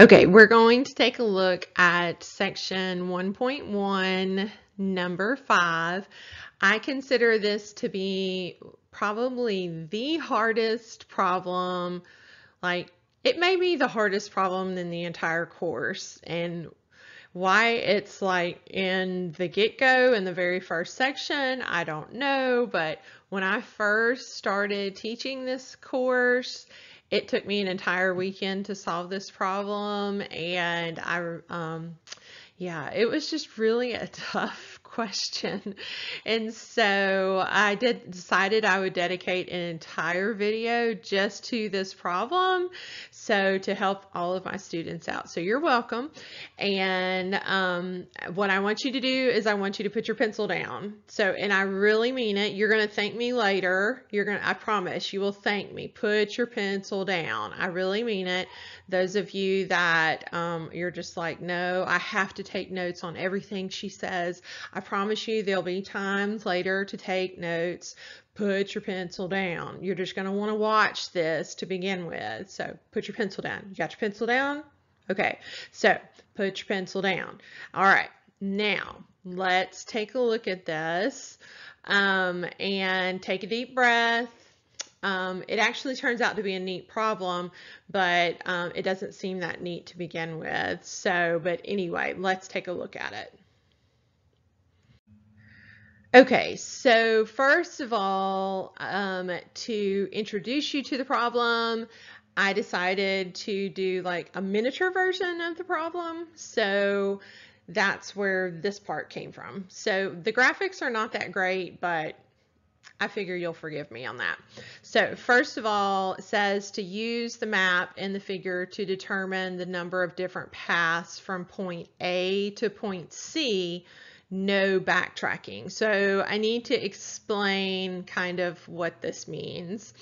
Okay, we're going to take a look at section 1.1, number 5. I consider this to be probably the hardest problem. Like, it may be the hardest problem in the entire course, and why it's like in the get-go in the very first section, I don't know, but when I first started teaching this course, it took me an entire weekend to solve this problem, and yeah, it was just really a tough question. And so I decided I would dedicate an entire video just to this problem, so to help all of my students out. So you're welcome. And what I want you to do is I want you to put your pencil down. So, and I really mean it. You're going to thank me later. I promise you will thank me. Put your pencil down. I really mean it. Those of you that you're just like, no, I have to take notes on everything she says. I promise you there'll be times later to take notes. Put your pencil down. You're just going to want to watch this to begin with. So put your pencil down. You got your pencil down? Okay, so put your pencil down. All right, now let's take a look at this and take a deep breath. It actually turns out to be a neat problem, but it doesn't seem that neat to begin with. So, but anyway, let's take a look at it. Okay, so first of all, to introduce you to the problem, I decided to do like a miniature version of the problem. So that's where this part came from. So the graphics are not that great, but I figure you'll forgive me on that. So first of all, it says to use the map in the figure to determine the number of different paths from point A to point C, no backtracking. So I need to explain kind of what this means.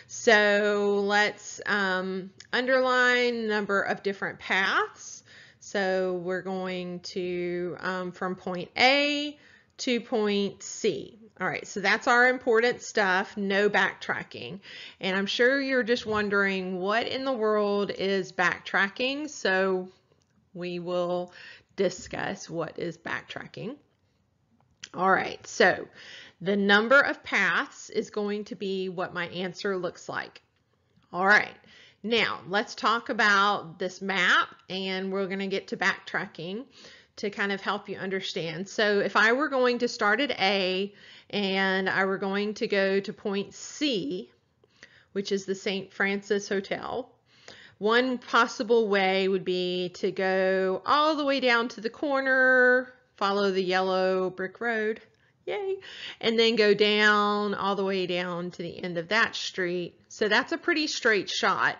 So let's underline number of different paths. So we're going to from point A to point C. All right, so that's our important stuff, no backtracking. And I'm sure you're just wondering what in the world is backtracking. So we will discuss what is backtracking. All right, so the number of paths is going to be what my answer looks like. All right, now let's talk about this map, and we're going to get to backtracking to kind of help you understand. So if I were going to start at A and I were going to go to point C, which is the St. Francis Hotel, one possible way would be to go all the way down to the corner, follow the yellow brick road, yay, and then go down all the way down to the end of that street. So that's a pretty straight shot.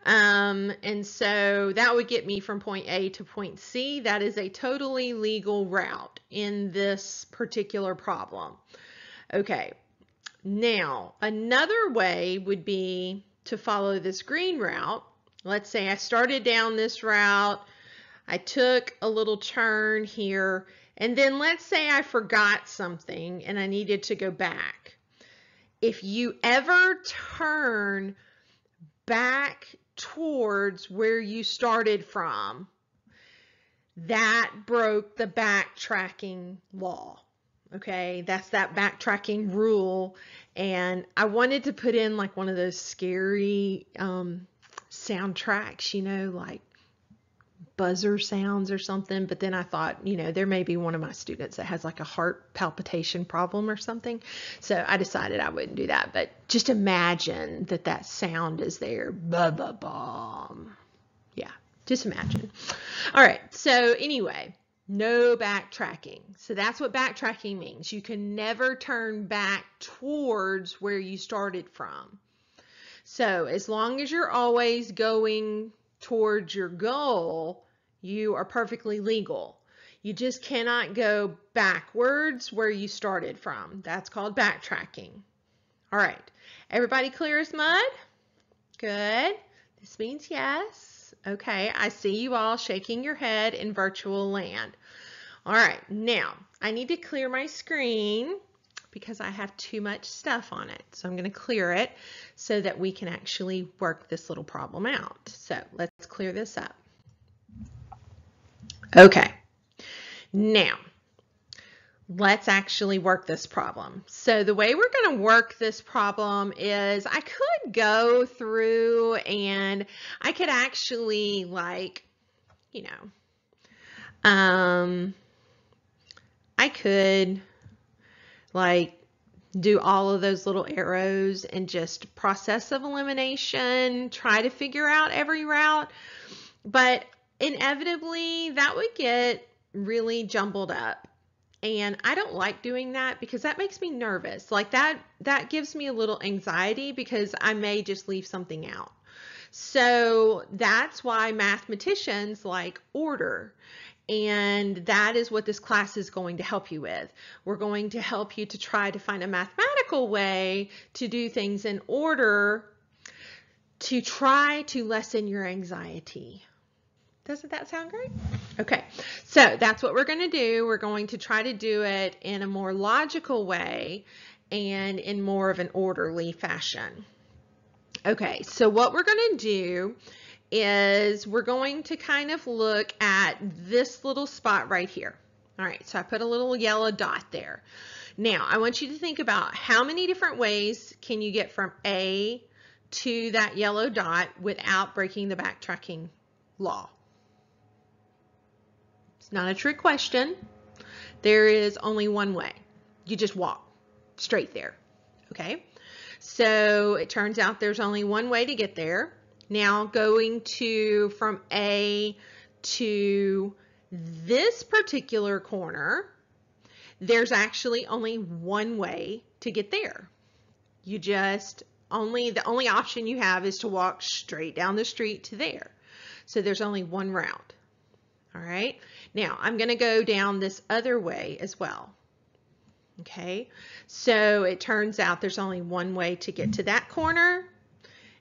And so that would get me from point A to point C. That is a totally legal route in this particular problem. Okay, now another way would be to follow this green route. Let's say I started down this route, I took a little turn here, and then let's say I forgot something and I needed to go back. If you ever turn back towards where you started from, that broke the backtracking law. Okay, that's that backtracking rule. And I wanted to put in like one of those scary soundtracks, you know, like buzzer sounds or something, but then I thought, you know, there may be one of my students that has like a heart palpitation problem or something, so I decided I wouldn't do that. But just imagine that that sound is there. Ba ba bum. Yeah, just imagine. All right, so anyway, no backtracking. So that's what backtracking means. You can never turn back towards where you started from. So as long as you're always going towards your goal, you are perfectly legal. You just cannot go backwards where you started from. That's called backtracking. All right, everybody clear as mud? Good. This means yes. Okay, I see you all shaking your head in virtual land. All right, now I need to clear my screen because I have too much stuff on it. So I'm going to clear it so that we can actually work this little problem out. So let's clear this up. Okay, now let's actually work this problem. So the way we're going to work this problem is I could go through and I could actually I could do all of those little arrows and just process of elimination, try to figure out every route, but inevitably that would get really jumbled up. And I don't like doing that because that makes me nervous. Like that gives me a little anxiety because I may just leave something out. So that's why mathematicians like order. And that is what this class is going to help you with. We're going to help you to try to find a mathematical way to do things in order to try to lessen your anxiety. Doesn't that sound great? Okay, so that's what we're going to do. We're going to try to do it in a more logical way and in more of an orderly fashion. Okay, so what we're going to do is we're going to kind of look at this little spot right here. All right, so I put a little yellow dot there. Now, I want you to think about how many different ways can you get from A to that yellow dot without breaking the backtracking law. It's not a trick question. There is only one way. You just walk straight there. Okay, so it turns out there's only one way to get there. Now going from A to this particular corner, there's actually only one way to get there. The only option you have is to walk straight down the street to there. So there's only one route. All right, now I'm going to go down this other way as well. Okay, so it turns out there's only one way to get to that corner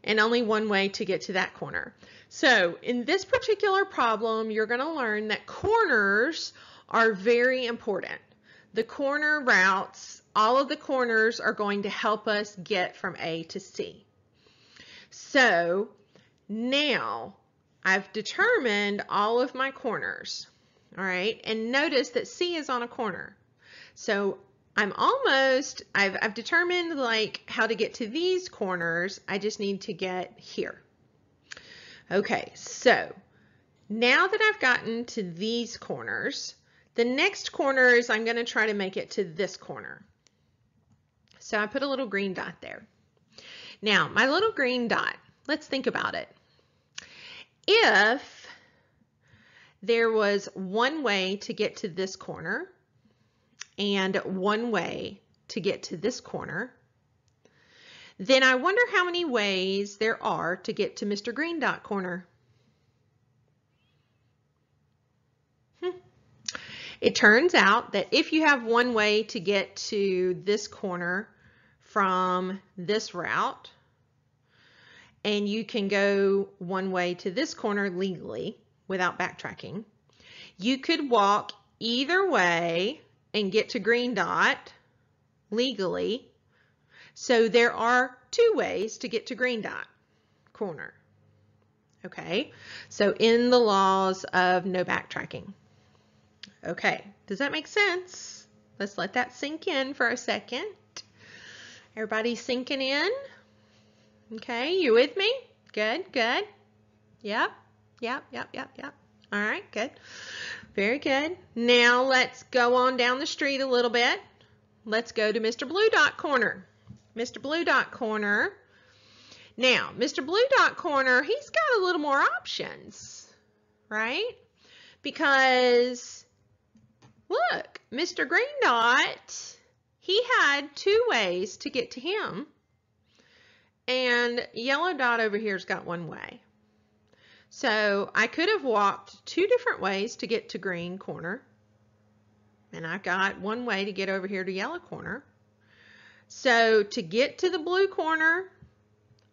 and only one way to get to that corner. So in this particular problem, you're going to learn that corners are very important. The corner routes, all of the corners are going to help us get from A to C. So now I've determined all of my corners. All right, and notice that C is on a corner. So I've determined how to get to these corners. I just need to get here. Okay, so now that I've gotten to these corners, the next corner is I'm going to try to make it to this corner. So I put a little green dot there. Now, my little green dot, let's think about it. If there was one way to get to this corner and one way to get to this corner, then I wonder how many ways there are to get to Mr. Green Dot corner. It turns out that if you have one way to get to this corner from this route, and you can go one way to this corner legally without backtracking, you could walk either way and get to Green Dot legally. So there are two ways to get to Green Dot corner. Okay, so in the laws of no backtracking. Okay, does that make sense? Let's let that sink in for a second. Everybody sinking in? Okay, you with me? Good, good. Yep. All right, good. Very good. Now let's go on down the street a little bit. Let's go to Mr. Blue Dot corner. Mr. Blue Dot corner. Now, Mr. Blue Dot corner, he's got a little more options, right? Because look, Mr. Green Dot, he had two ways to get to him. And yellow dot over here's got one way. So I could have walked two different ways to get to green corner. And I've got one way to get over here to yellow corner. So to get to the blue corner,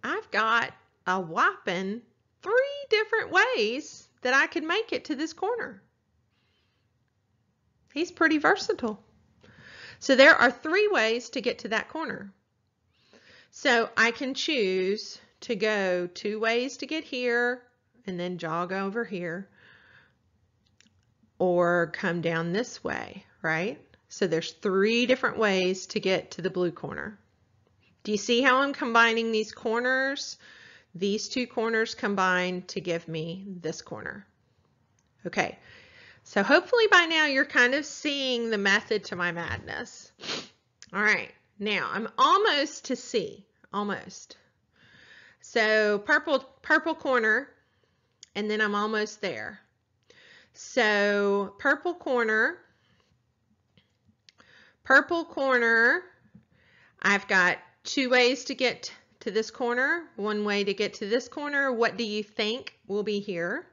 I've got a whopping 3 different ways that I could make it to this corner. He's pretty versatile. So there are 3 ways to get to that corner. So I can choose to go 2 ways to get here and then jog over here. or come down this way, right? So there's 3 different ways to get to the blue corner. Do you see how I'm combining these corners? These 2 corners combine to give me this corner. Okay, so hopefully by now you're kind of seeing the method to my madness. All right, now I'm almost to C, almost. So purple corner, and then I'm almost there. So purple corner, I've got 2 ways to get to this corner, 1 way to get to this corner. What do you think will be here?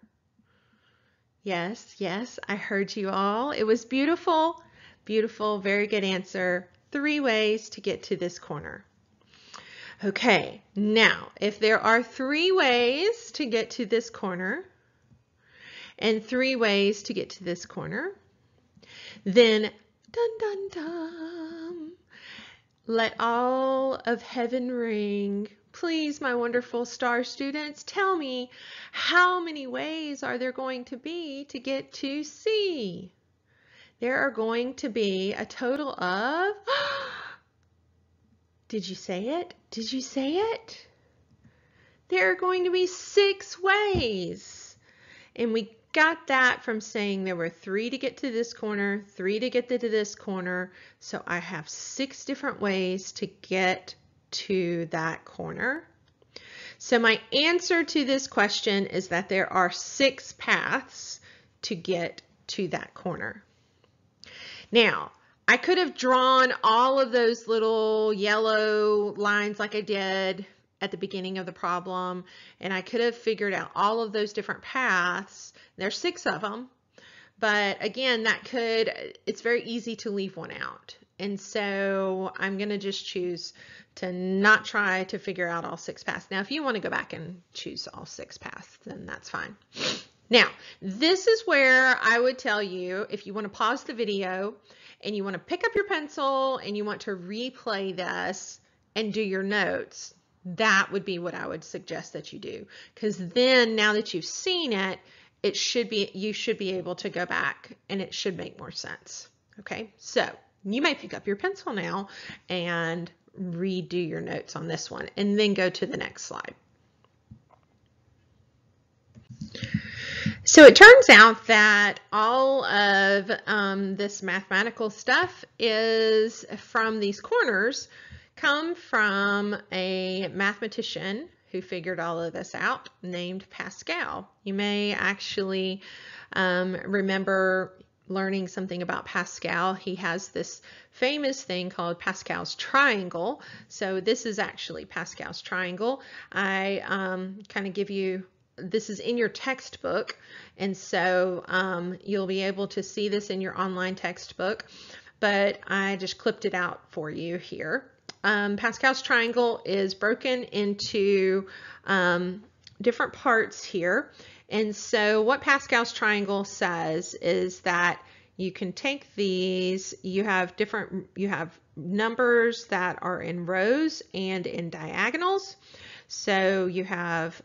Yes, yes, I heard you all. It was beautiful, beautiful, very good answer. 3 ways to get to this corner. Okay, now if there are 3 ways to get to this corner and 3 ways to get to this corner, then dun dun dun, let all of heaven ring. Please, my wonderful star students, tell me, how many ways are there going to be to get to C? There are going to be a total of, did you say it? Did you say it? There are going to be 6 ways. And we got that from saying there were 3 to get to this corner, 3 to get to this corner. So I have 6 different ways to get to that corner. So my answer to this question is that there are 6 paths to get to that corner. Now, I could have drawn all of those little yellow lines like I did at the beginning of the problem, and I could have figured out all of those different paths. There's 6 of them, but again, it's very easy to leave one out. And so I'm going to just choose to not try to figure out all 6 paths. Now, if you want to go back and choose all 6 paths, then that's fine. Now, this is where I would tell you, if you want to pause the video and you want to pick up your pencil and you want to replay this and do your notes, that would be what I would suggest that you do. Because then now that you've seen it, you should be able to go back and it should make more sense. Okay, so you may pick up your pencil now and redo your notes on this one and then go to the next slide. So it turns out that all of this mathematical stuff is from these corners come from a mathematician who figured all of this out named Pascal. You may actually remember learning something about Pascal. He has this famous thing called Pascal's triangle. So this is actually Pascal's triangle. I kind of give you, this is in your textbook, and so you'll be able to see this in your online textbook, but I just clipped it out for you here. Pascal's triangle is broken into different parts here. And so what Pascal's triangle says is that you can take these, you have numbers that are in rows and in diagonals. So you have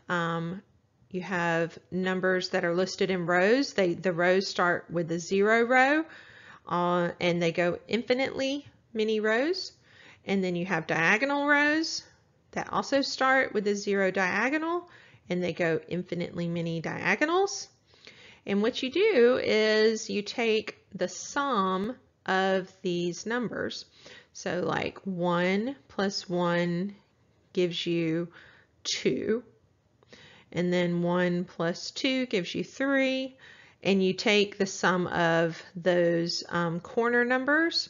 numbers that are listed in rows. The rows start with the 0 row and they go infinitely many rows. And then you have diagonal rows that also start with a 0 diagonal and they go infinitely many diagonals. And what you do is you take the sum of these numbers. So like 1 plus 1 gives you 2. And then 1 plus 2 gives you 3. And you take the sum of those corner numbers.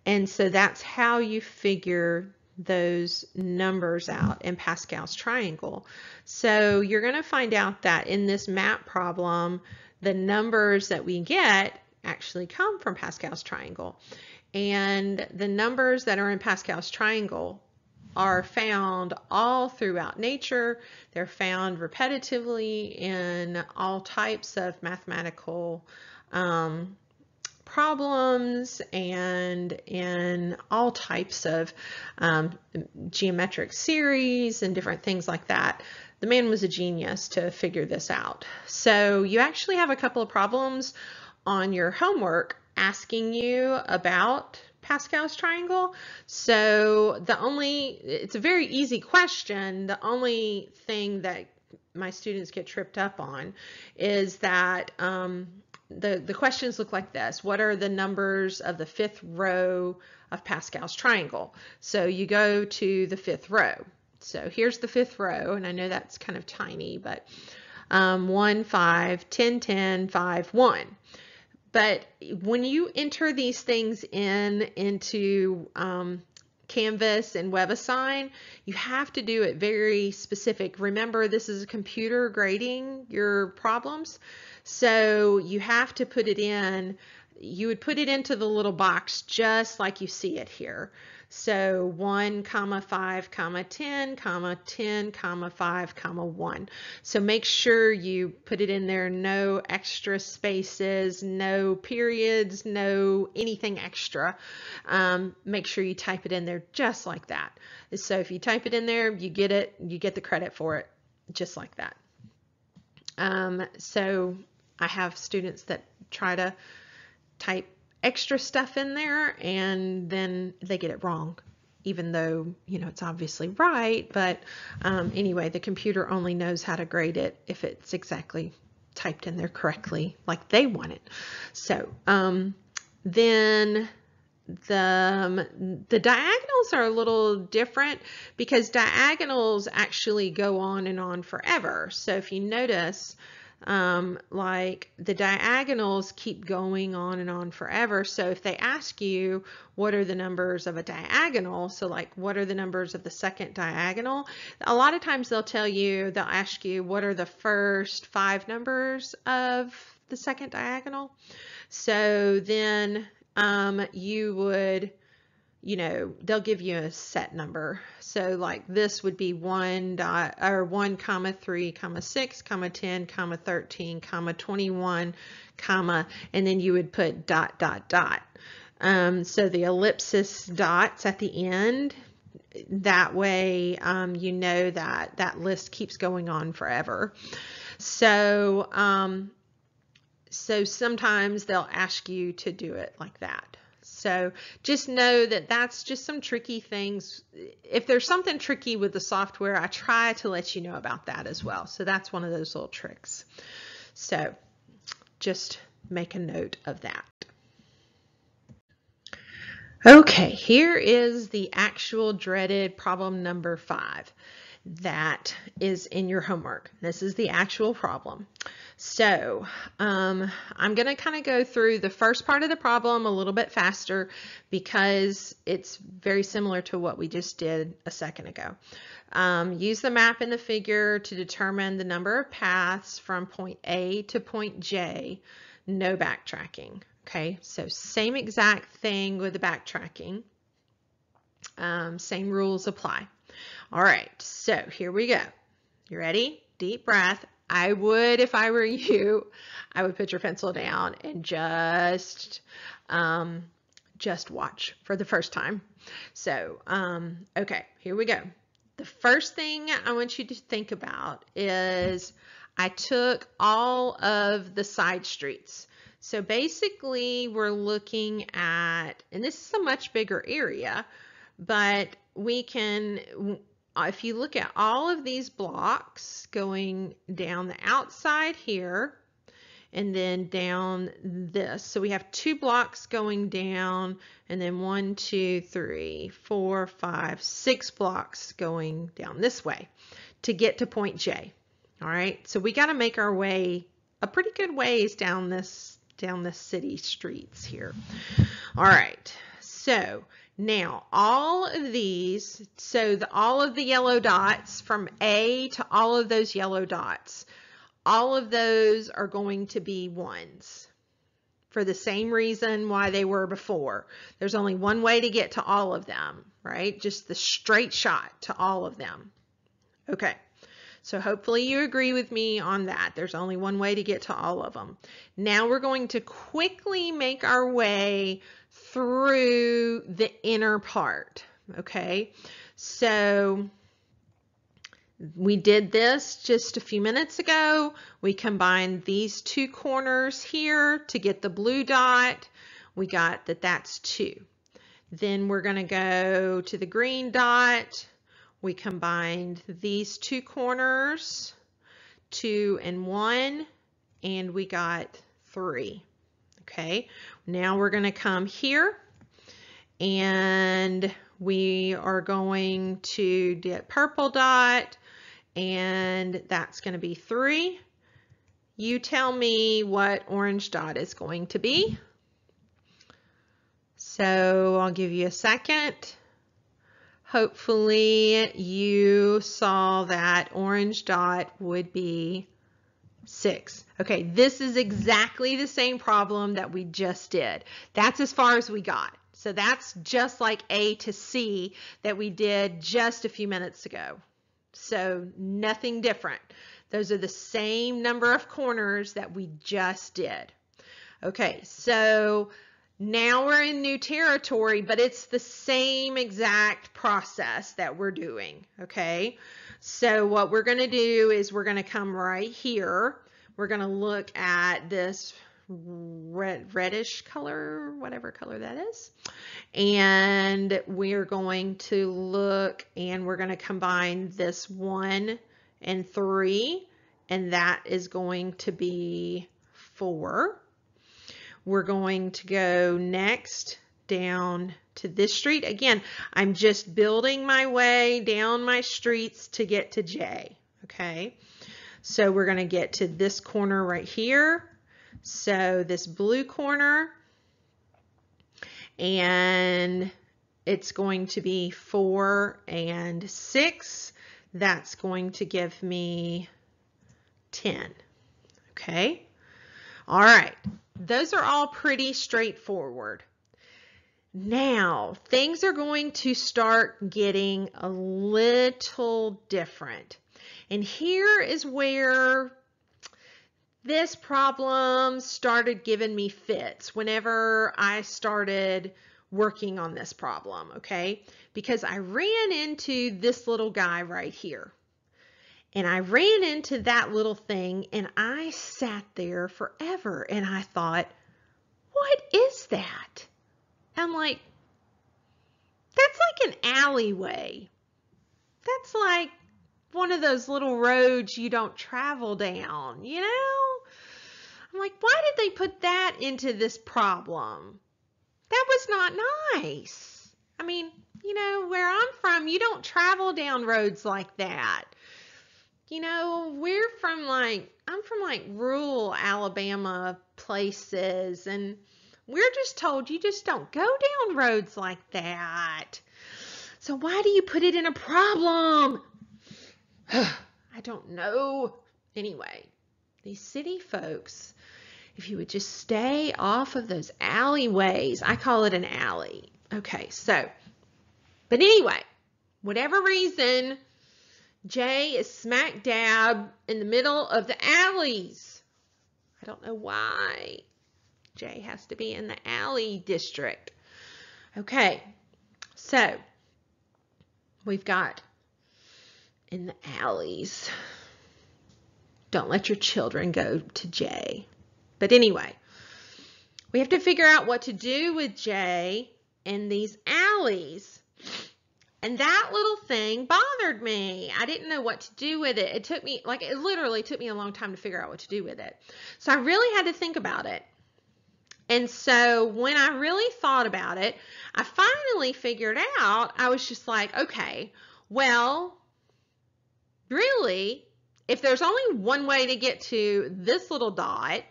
And so that's how you figure those numbers out in Pascal's triangle. So you're going to find out that in this map problem, the numbers that we get actually come from Pascal's triangle. And the numbers that are in Pascal's triangle are found all throughout nature. They're found repetitively in all types of mathematical problems and in all types of geometric series and different things like that. The man was a genius to figure this out. So you actually have a couple of problems on your homework asking you about Pascal's triangle. So it's a very easy question. The only thing that my students get tripped up on is that the questions look like this. What are the numbers of the fifth row of Pascal's triangle? So you go to the fifth row. So here's the fifth row, and I know that's kind of tiny, but 1, 5, 10, 10, 5, 1. But when you enter these things into Canvas and WebAssign, you have to do it very specific. Remember, this is a computer grading your problems, so you have to put it in. You would put it into the little box just like you see it here. So 1, 5, 10, 10, 5, 1. So make sure you put it in there, no extra spaces, no periods, no anything extra. Make sure you type it in there just like that. So if you type it in there, you get it, you get the credit for it just like that. So I have students that try to type extra stuff in there and then they get it wrong, even though, you know, it's obviously right. But anyway, the computer only knows how to grade it if it's exactly typed in there correctly like they want it. So then the diagonals are a little different because diagonals actually go on and on forever. So if you notice, like the diagonals keep going on and on forever. So if they ask you what are the numbers of a diagonal, so like what are the numbers of the second diagonal, a lot of times they'll ask you what are the first 5 numbers of the second diagonal. So then you would, you know, they'll give you a set number. So like this would be 1, 3, 6, 10, 13, 21, and then you would put ... So the ellipsis dots at the end, that way you know that that list keeps going on forever. So so sometimes they'll ask you to do it like that. So just know that that's just some tricky things. If there's something tricky with the software, I try to let you know about that as well. So that's one of those little tricks. So just make a note of that. Okay, here is the actual dreaded problem number 5 that is in your homework. This is the actual problem. So I'm going to kind of go through the first part of the problem a little bit faster because it's very similar to what we just did a second ago. Use the map in the figure to determine the number of paths from point A to point J, no backtracking. Okay, so same exact thing with the backtracking. Same rules apply. All right, so here we go. You ready? Deep breath. I would, if I were you, I would put your pencil down and just watch for the first time. So, okay, here we go. The first thing I want you to think about is I took all of the side streets. So basically we're looking at, and this is a much bigger area, but we can, if you look at all of these blocks going down the outside here and then down this. So we have 2 blocks going down and then 1, 2, 3, 4, 5, 6 blocks going down this way to get to point J. All right, so we got to make our way a pretty good ways down this city streets here. All right, so now all of these, so all of the yellow dots from A to all of those yellow dots, all of those are going to be 1s for the same reason why they were before. There's only one way to get to all of them, right? Just the straight shot to all of them. Okay. So hopefully you agree with me on that. There's only one way to get to all of them. Now we're going to quickly make our way through the inner part. Okay, so We did this just a few minutes ago. We combined these two corners here to get the blue dot. We got that that's 2. Then we're going to go to the green dot. We combined these two corners, 2 and 1, and we got 3. Okay, now we're going to come here and we are going to get purple dot, and that's going to be 3. You tell me what orange dot is going to be. So I'll give you a second. Hopefully you saw that orange dot would be 6. Okay, this is exactly the same problem that we just did. That's as far as we got. So that's just like A to C that we did just a few minutes ago. So nothing different. Those are the same number of corners that we just did. Okay, so now we're in new territory, but it's the same exact process that we're doing, okay? So what we're going to do is we're going to come right here. We're going to look at this reddish color, whatever color that is. And we're going to look and we're going to combine this 1 and 3, and that is going to be 4. We're going to go next down to this street. Again, I'm just building my way down my streets to get to J, okay? So we're going to get to this corner right here. So this blue corner, and it's going to be 4 and 6. That's going to give me 10, okay? All right. Those are all pretty straightforward. Now, things are going to start getting a little different. And here is where this problem started giving me fits whenever I started working on this problem, okay? Because I ran into this little guy right here. And I ran into that little thing and I sat there forever and I thought, what is that? I'm like, that's like an alleyway. That's like one of those little roads you don't travel down, you know? I'm like, why did they put that into this problem? That was not nice. I mean, you know, where I'm from, you don't travel down roads like that. You know, I'm from like rural Alabama places, and we're just told you just don't go down roads like that. So why do you put it in a problem? I don't know. Anyway, these city folks, if you would just stay off of those alleyways. I call it an alley. Okay, so, but anyway, whatever reason, J is smack dab in the middle of the alleys. I don't know why J has to be in the alley district. Okay, so we've got in the alleys. Don't let your children go to J. But anyway, we have to figure out what to do with J in these alleys. And that little thing bothered me. I didn't know what to do with it. It literally took me a long time to figure out what to do with it. So I really had to think about it. And so when I really thought about it, I finally figured out, I was just like, okay, well, really, if there's only one way to get to this little dot,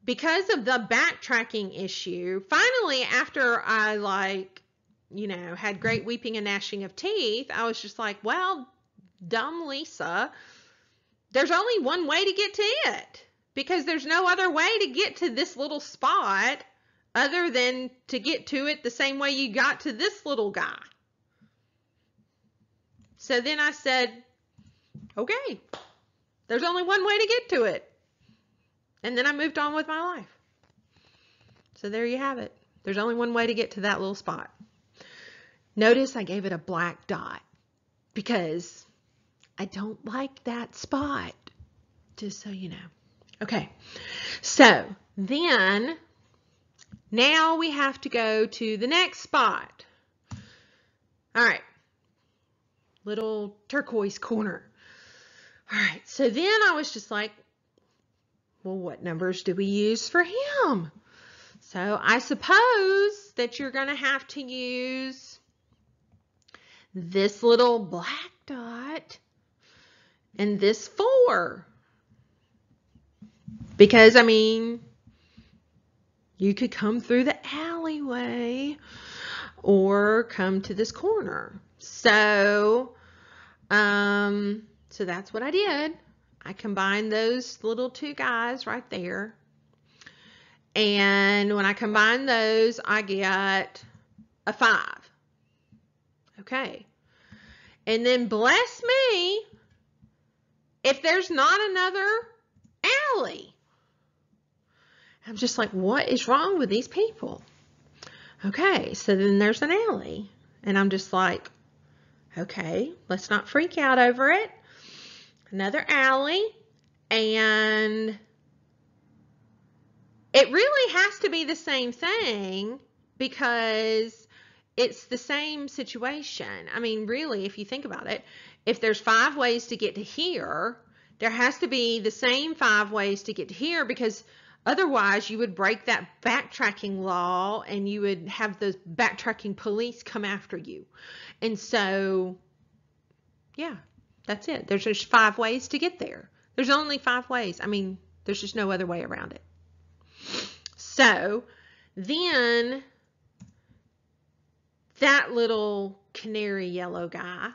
because of the backtracking issue, finally, after I had great weeping and gnashing of teeth, I was just like, well, dumb Lisa, there's only one way to get to it, because there's no other way to get to this little spot other than to get to it the same way you got to this little guy. So then I said, okay, there's only one way to get to it. And then I moved on with my life. So there you have it. There's only one way to get to that little spot. Notice I gave it a black dot because I don't like that spot, just so you know. Okay, so then now we have to go to the next spot. All right, little turquoise corner. All right, so then I was just like, well, what numbers do we use for him? So I suppose that you're going to have to use this little black dot and this 4. Because, I mean, you could come through the alleyway or come to this corner. So that's what I did. I combined those little 2 guys right there. And when I combine those, I get a 5. Okay. And then bless me if there's not another alley. I'm just like, what is wrong with these people? Okay, so then there's an alley. And I'm just like, okay, let's not freak out over it. Another alley. And it really has to be the same thing because it's the same situation. I mean, really, if you think about it, if there's 5 ways to get to here, there has to be the same 5 ways to get to here, because otherwise you would break that backtracking law and you would have those backtracking police come after you. And so, yeah, that's it. There's just 5 ways to get there. There's only 5 ways. I mean, there's just no other way around it. So then that little canary yellow guy,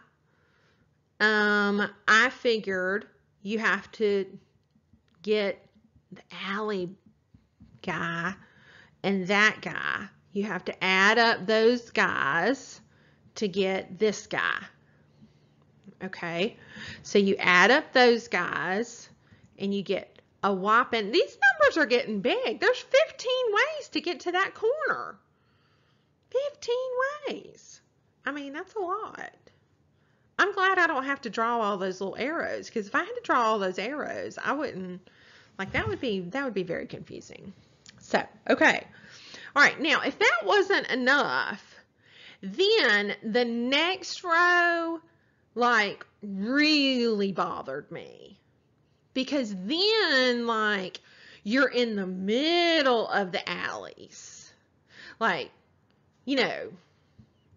I figured you have to get the alley guy and that guy. You have to add up those guys to get this guy. Okay, so you add up those guys and you get a whopping, these numbers are getting big. There's 15 ways to get to that corner. 15 ways. I mean, that's a lot. I'm glad I don't have to draw all those little arrows, because if I had to draw all those arrows, I wouldn't, like, that would be very confusing. So, okay. All right, now if that wasn't enough, then the next row, like, really bothered me. Because then, like, you're in the middle of the alleys. Like, you know,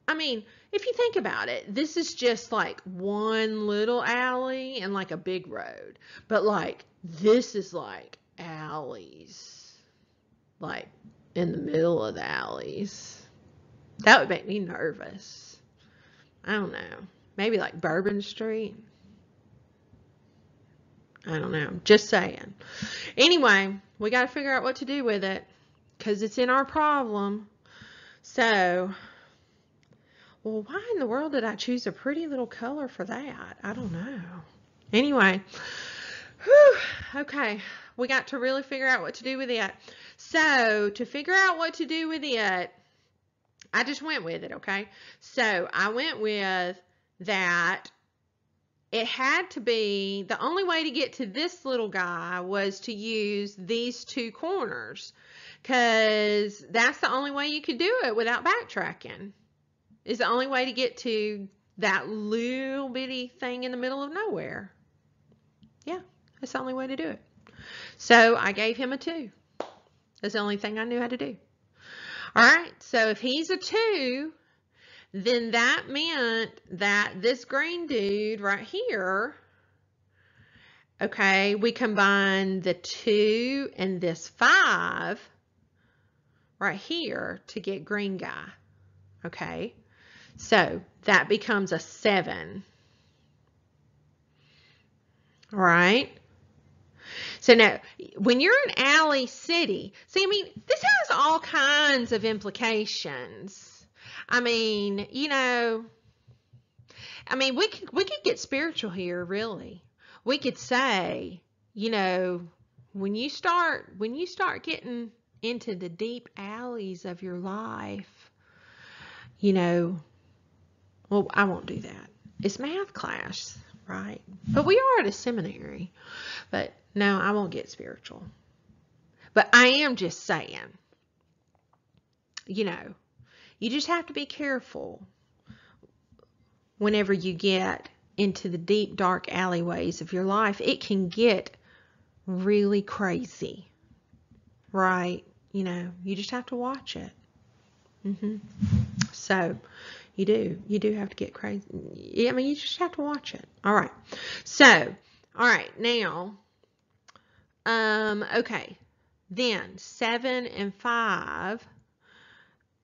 I mean, if you think about it, this is just like one little alley and like a big road. But like, this is like alleys. Like, in the middle of the alleys. That would make me nervous. I don't know. Maybe like Bourbon Street. I don't know. Just saying. Anyway, we got to figure out what to do with it, because it's in our problem. So, well, why in the world did I choose a pretty little color for that? I don't know. Anyway, whew, okay. We got to really figure out what to do with it. So, to figure out what to do with it, I just went with it, okay? So, I went with that. It had to be, the only way to get to this little guy was to use these 2 corners, because that's the only way you could do it without backtracking. Is the only way to get to that little bitty thing in the middle of nowhere. Yeah, that's the only way to do it. So I gave him a 2. That's the only thing I knew how to do. All right, so if he's a 2, then that meant that this green dude right here, okay, we combine the 2 and this 5 right here to get green guy, okay? So that becomes a 7, all right? So now, when you're in Alley City, see, I mean, this has all kinds of implications. I mean, you know, I mean, we could get spiritual here, really. We could say, you know, when you start getting into the deep alleys of your life, you know, well, I won't do that. It's math class. right? But we are at a seminary. But no, I won't get spiritual. But I am just saying, you know, you just have to be careful whenever you get into the deep, dark alleyways of your life. It can get really crazy, right? You know, you just have to watch it. So you do have to get crazy. I mean, you just have to watch it. All right. So, all right, now, okay. Then 7 and 5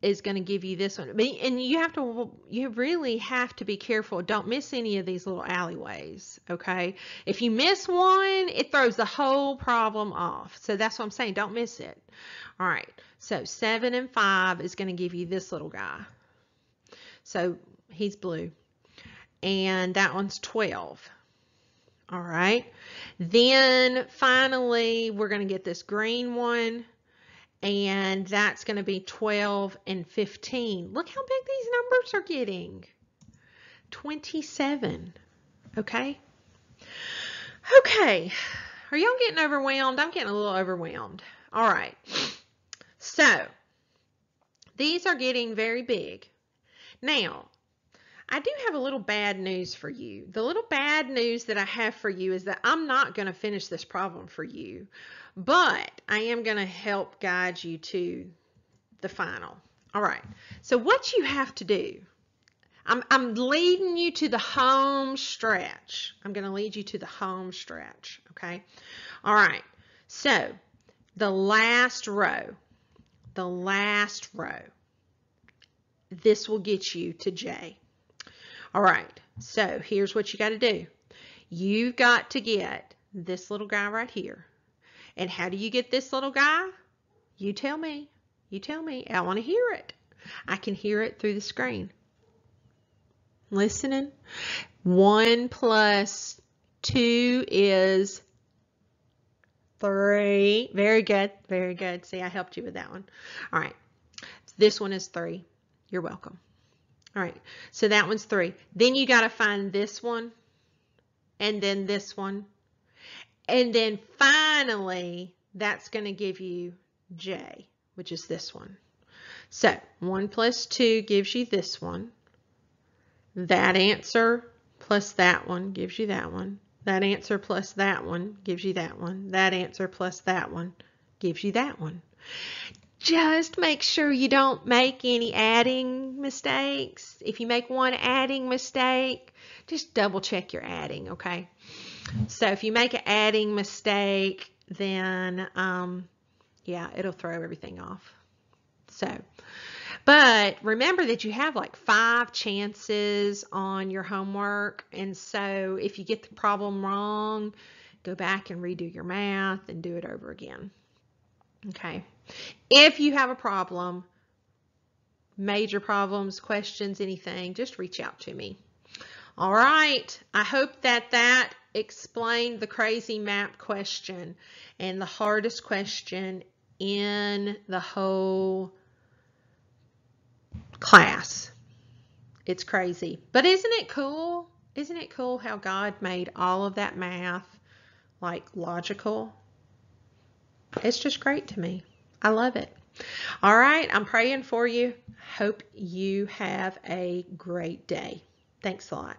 is going to give you this one. And you really have to be careful. Don't miss any of these little alleyways, okay? If you miss one, it throws the whole problem off. So that's what I'm saying. Don't miss it. All right. So 7 and 5 is going to give you this little guy. So he's blue. And that one's 12. All right. Then finally, we're going to get this green one. And that's going to be 12 and 15. Look how big these numbers are getting. 27. Okay. Okay. Are y'all getting overwhelmed? I'm getting a little overwhelmed. All right. So, these are getting very big. Now, I do have a little bad news for you. The little bad news that I have for you is that I'm not going to finish this problem for you, but I am going to help guide you to the final. All right. So what you have to do, I'm leading you to the home stretch. I'm going to lead you to the home stretch. Okay. All right. So the last row, this will get you to J. All right, so here's what you got to do. You've got to get this little guy right here. And how do you get this little guy? You tell me. You tell me. I want to hear it. I can hear it through the screen. Listening. 1 plus 2 is 3. Very good. Very good. See, I helped you with that one. All right. This one is 3. You're welcome. All right, so that one's 3. Then you got to find this one, and then this one. And then finally, that's going to give you J, which is this one. So 1 plus 2 gives you this one. That answer plus that one gives you that one. That answer plus that one gives you that one. That answer plus that one gives you that one. Just make sure you don't make any adding mistakes. If you make one adding mistake, just double check your adding, okay? So if you make an adding mistake, then, yeah, it'll throw everything off. So, but remember that you have like 5 chances on your homework. And so if you get the problem wrong, go back and redo your math and do it over again. Okay. If you have a problem, major problems, questions, anything, just reach out to me. All right. I hope that explained the crazy map question and the hardest question in the whole class. It's crazy. But isn't it cool? Isn't it cool how God made all of that math like logical? It's just great to me. I love it. All right. I'm praying for you. Hope you have a great day. Thanks a lot.